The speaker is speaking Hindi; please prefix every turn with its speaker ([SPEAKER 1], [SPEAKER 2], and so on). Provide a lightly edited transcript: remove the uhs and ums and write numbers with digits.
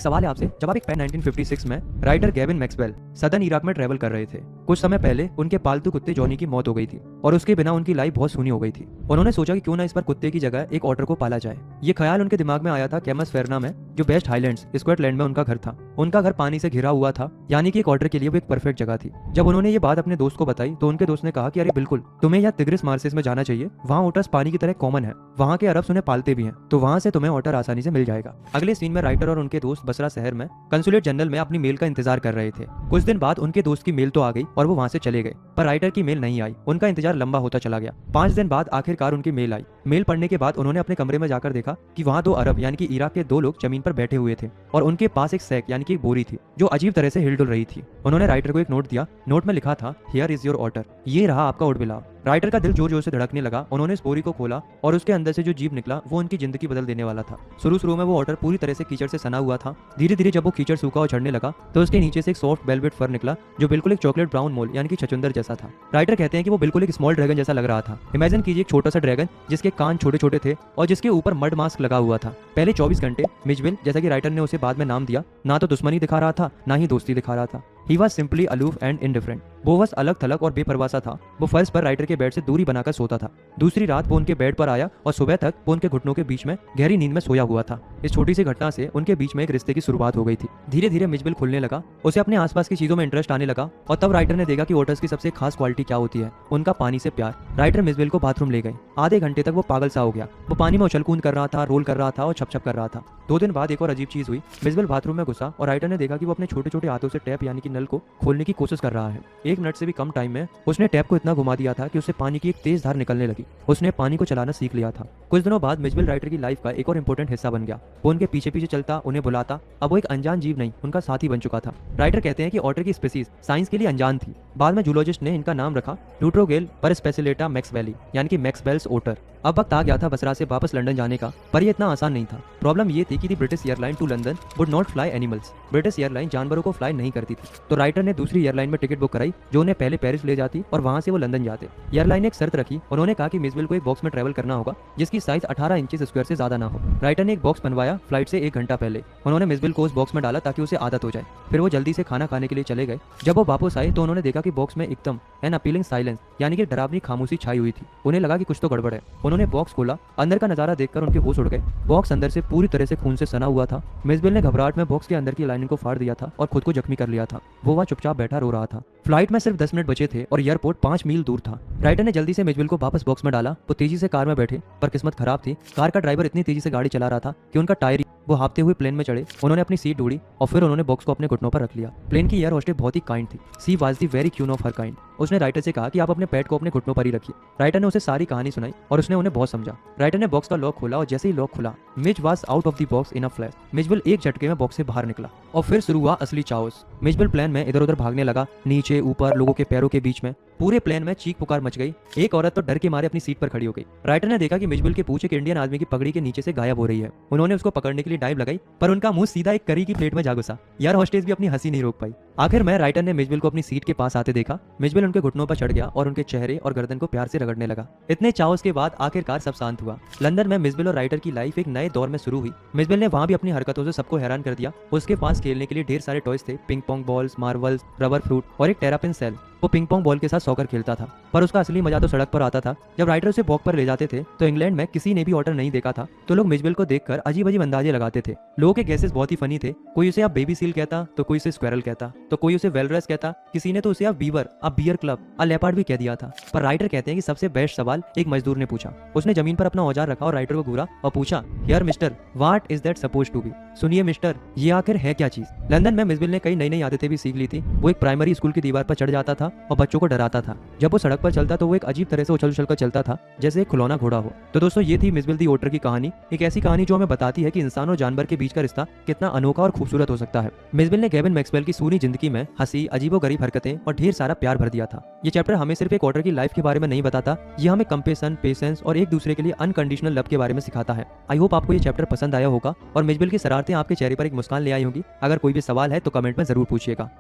[SPEAKER 1] सवाल है आपसे, जब आप एक 1956 में writer Gavin Maxwell southern Iraq में ट्रेवल कर रहे थे। कुछ समय पहले उनके पालतू कुत्ते जॉनी की मौत हो गई थी और उसके बिना उनकी लाइफ बहुत सूनी हो गई थी। उन्होंने सोचा कि क्यों ना इस पर कुत्ते की जगह एक ऑटर को पाला जाए। ये ख्याल उनके दिमाग में आया था कैमस फेरना में, जो वेस्ट हाईलैंड्स स्कॉटलैंड में उनका घर था। उनका घर पानी से घिरा हुआ था, यानी कि एक ऑटर के लिए वो एक परफेक्ट जगह थी। जब उन्होंने ये बात अपने दोस्त को बताई तो उनके दोस्त ने कहा कि अरे बिल्कुल, तुम्हें यहाँ तिग्रिस मार्सेस में जाना चाहिए। वहाँ ऑटर्स पानी की तरह कॉमन है, वहाँ के अरब्स उन्हें पालते भी हैं, तो वहाँ से तुम्हें ऑटर आसानी से मिल जाएगा। अगले सीन में राइटर और उनके दोस्त बसरा शहर में कंसुलेट जनरल में अपनी मेल का इंतजार कर रहे थे। कुछ दिन बाद उनके दोस्त की मेल तो आ गई और वो वहाँ से चले गए, पर राइटर की मेल नहीं आई। उनका इंतजार लंबा होता चला गया। 5 दिन बाद आखिरकार उनकी मेल आई। मेल पढ़ने के बाद उन्होंने अपने कमरे में जाकर देखा कि वहाँ 2 अरब यानी कि इराक के 2 लोग जमीन पर बैठे हुए थे और उनके पास एक सैक यानी कि एक बोरी थी जो अजीब तरह से हिलडुल रही थी। उन्होंने राइटर को एक नोट दिया। नोट में लिखा था, हियर इज योर ऑटर, ये रहा आपका उठबिलाव। राइटर का दिल जोर जोर से धड़कने लगा। उन्होंने इस बोरी को खोला और उसके अंदर से जो जीव निकला वो उनकी जिंदगी बदल देने वाला था। शुरू में वो ऑटर पूरी तरह से कीचड़ से सना हुआ था। धीरे धीरे जब वो कीचड़ सूखा और झड़ने लगा तो उसके नीचे से एक सॉफ्ट वेलवेट फर निकला जो बिल्कुल एक चॉकलेट ब्राउन मोल यानी कि छछूंदर जैसा था। राइटर कहते हैं कि वो बिल्कुल एक स्मॉल ड्रैगन जैसा लग रहा था। इमेजिन कीजिए एक छोटा सा ड्रैगन जिसके कान छोटे छोटे थे और जिसके ऊपर मड मास्क लगा हुआ था। पहले 24 घंटे मिजविल, जैसा कि राइटर ने उसे बाद में नाम दिया, ना तो दुश्मनी दिखा रहा था ना ही दोस्ती दिखा रहा था। He was simply aloof and indifferent। वो बस अलग थलग और बेपरवाह सा था। वो फर्श पर राइटर के बेड से दूरी बनाकर सोता था। दूसरी रात वो उनके बेड पर आया और सुबह तक वो उनके घुटनों के बीच में गहरी नींद में सोया हुआ था। इस छोटी सी घटना से उनके बीच में एक रिश्ते की शुरुआत हो गई थी। धीरे धीरे मिजबिल खुलने लगा, उसे अपने आसपास की चीजों में इंटरेस्ट आने लगा और तब राइटर ने देखा कि ओटर्स की सबसे खास क्वालिटी क्या होती है, उनका पानी से प्यार। राइटर मिजबिल को बाथरूम ले गए। आधे घंटे तक वो पागल सा हो गया। वो पानी में उछलकूद कर रहा था, रोल कर रहा था और छप छप कर रहा था। 2 दिन बाद एक और अजीब चीज हुई। मिजबिल बाथरूम में घुसा और राइटर ने देखा कि वो अपने छोटे छोटे हाथों से टैप यानी कि नल को खोलने की कोशिश कर रहा है। 1 मिनट से भी कम टाइम में उसने टैप को इतना घुमा दिया था कि उससे पानी की एक तेज धार निकलने लगी। उसने पानी को चलाना सीख लिया था। कुछ दिनों बाद मिजबिल राइटर की लाइफ का एक और इम्पोर्टेंट हिस्सा बन गया। वो उनके पीछे पीछे चलता, उन्हें बुलाता। अब वो एक अनजान जीव नहीं, उनका साथी बन चुका था। राइटर कहते हैं कि ऑटर की स्पीसीज साइंस के लिए अनजान थी। बाद में जूलॉजिस्ट ने इनका नाम रखा न्यूट्रोगेल पर स्पेसिलेटा मैक्सवेली यानी कि मैक्सवेल्स ओटर। अब वक्त आ गया था बसरा से वापस लंदन जाने का, पर ये इतना आसान नहीं था। प्रॉब्लम ये थी कि the British airline to London would not fly animals. British airline जानवरों को फ्लाई नहीं करती थी, तो राइटर ने दूसरी एयरलाइन में टिकट बुक कराई जो उन्हें पहले पेरिस ले जाती और वहां से वो लंदन जाते। एयरलाइन ने एक शर्त रखी। उन्होंने कहा कि मिजबिल को एक बॉक्स में ट्रैवल करना होगा जिसकी साइज 18 इंचेस स्क्वायर से ज्यादा ना हो। राइटर ने एक बॉक्स बनवाया फ्लाइट से 1 घंटा पहले। उन्होंने मिजबिल को उस बॉक्स में डाला ताकि उसे आदत हो जाए। फिर वो जल्दी से खाना खाने के लिए चले गए। जब वो वापस आए तो उन्होंने देखा कि बॉक्स में एकदम एन अपीलिंग साइलेंस यानी कि डरावनी खामोशी छाई हुई थी। उन्हें लगा कि कुछ तो गड़बड़ है। उन्होंने बॉक्स खोला। अंदर का नजारा देखकर उनके होश उड़ गए। बॉक्स अंदर से पूरी तरह से खून से सना हुआ था। मिजबिल ने घबराहट में बॉक्स के अंदर की लाइनिंग को फाड़ दिया था और खुद को जख्मी कर लिया था। वो वहाँ चुपचाप बैठा रो रहा था। फ्लाइट में सिर्फ 10 मिनट बचे थे और एयरपोर्ट 5 मील दूर था। राइटर ने जल्दी से मिजबिल को वापस बॉक्स में डाला। वो तेजी से कार में बैठे, पर किस्मत खराब थी। कार का ड्राइवर इतनी तेजी से गाड़ी चला रहा था कि उनका टायर, वो हाँफते हुए प्लेन में चढ़े। उन्होंने अपनी सीट ढूंढी और फिर उन्होंने बॉक्स को अपने घुटनों पर रख लिया। प्लेन की एयर होस्टेस बहुत ही काइंड थी। She was the very queen of her kind. उसने राइटर से कहा कि आप अपने पेट को अपने घुटनों पर ही रखिए। राइटर ने उसे सारी कहानी सुनाई और उसने उन्हें बहुत समझा। राइटर ने बॉक्स का लॉक खोला और जैसे ही लॉक खुला, Mij was out of the box in a flash. Mijbil एक झटके में बॉक्स से बाहर निकला और फिर शुरू हुआ असली चाओस। मिजबिल प्लेन में इधर उधर भागने लगा, नीचे ऊपर, लोगों के पैरों के बीच में। पूरे प्लेन में चीख पुकार मच गई। एक औरत तो डर के मारे अपनी सीट पर खड़ी हो गई। राइटर ने देखा कि मिजबिल के पूंछ एक इंडियन आदमी की पगड़ी के नीचे से गायब हो रही है। उन्होंने उसको पकड़ने के लिए डाइव लगाई, पर उनका मुंह सीधा एक करी की प्लेट में जा घुसा। यार होस्टेस भी अपनी हंसी नहीं रोक पाई। आखिर में राइटर ने मिजबिल को अपनी सीट के पास आते देखा। मिजबिल उनके घुटनों पर चढ़ गया और उनके चेहरे और गर्दन को प्यार से रगड़ने लगा। इतने चाओस के बाद आखिरकार सब शांत हुआ। लंदन में मिजबिल और राइटर की लाइफ एक नए दौर में शुरू हुई। मिजबिल ने वहां भी अपनी हरकतों से सबको हैरान कर दिया। उसके पास खेलने के लिए ढेर सारे टॉयज थे, ping pong balls, marbles, rubber fruit और एक टेरापिन सेल। वो पिंग पोंग बॉल के साथ सॉकर खेलता था, पर उसका असली मजा तो सड़क पर आता था। जब राइटर उसे वॉक पर ले जाते थे तो इंग्लैंड में किसी ने भी ऑटर नहीं देखा था, तो लोग मिजबिल को देखकर अजीब अजीब अंदाजे लगाते थे। लोगों के गैसेस बहुत ही फनी थे। कोई उसे आप बेबी सील कहता, तो कोई उसे स्क्वेरल कहता, तो कोई उसे वेलरस कहता, किसी ने तो उसे आप बीवर, आप बियर क्लब, आ लेपर्ड भी कह दिया था। पर राइटर कहते हैं कि सबसे बेस्ट सवाल एक मजदूर ने पूछा। उसने जमीन पर अपना औजार रखा और राइटर को घूरा और पूछा, here mister, what is that suppose to be? सुनिए मिस्टर, ये आखिर है क्या चीज? लंदन में मिजबिल ने कई नई नई आदतें भी सीख ली थी। वो एक प्राइमरी स्कूल की दीवार पर चढ़ जाता था और बच्चों को डराता था। जब वो सड़क पर चलता तो वो एक अजीब तरह से उछल उछल कर चलता था, जैसे एक खिलौना घोड़ा हो। तो दोस्तों, ये थी मिजबिल दी ओटर की कहानी। एक ऐसी कहानी जो हमें बताती है कि इंसान और जानवर के बीच का रिश्ता कितना अनोखा और खूबसूरत हो सकता है। मिजबिल ने गेविन मैक्सवेल की सूनी जिंदगी में हंसी, अजीबोगरीब हरकतें और ढेर सारा प्यार भर दिया था। ये चैप्टर हमें सिर्फ एक ऑटर की लाइफ के बारे में नहीं बताता, ये हमें कंपेशन, पेशेंस और एक दूसरे के लिए अनकंडीशनल लव के बारे में सिखाता है। आई होप आपको ये चैप्टर पसंद आया होगा और मिजबिल की शरारतें आपके चेहरे पर एक मुस्कान ले आई होगी। अगर कोई भी सवाल है तो कमेंट में जरूर पूछिएगा।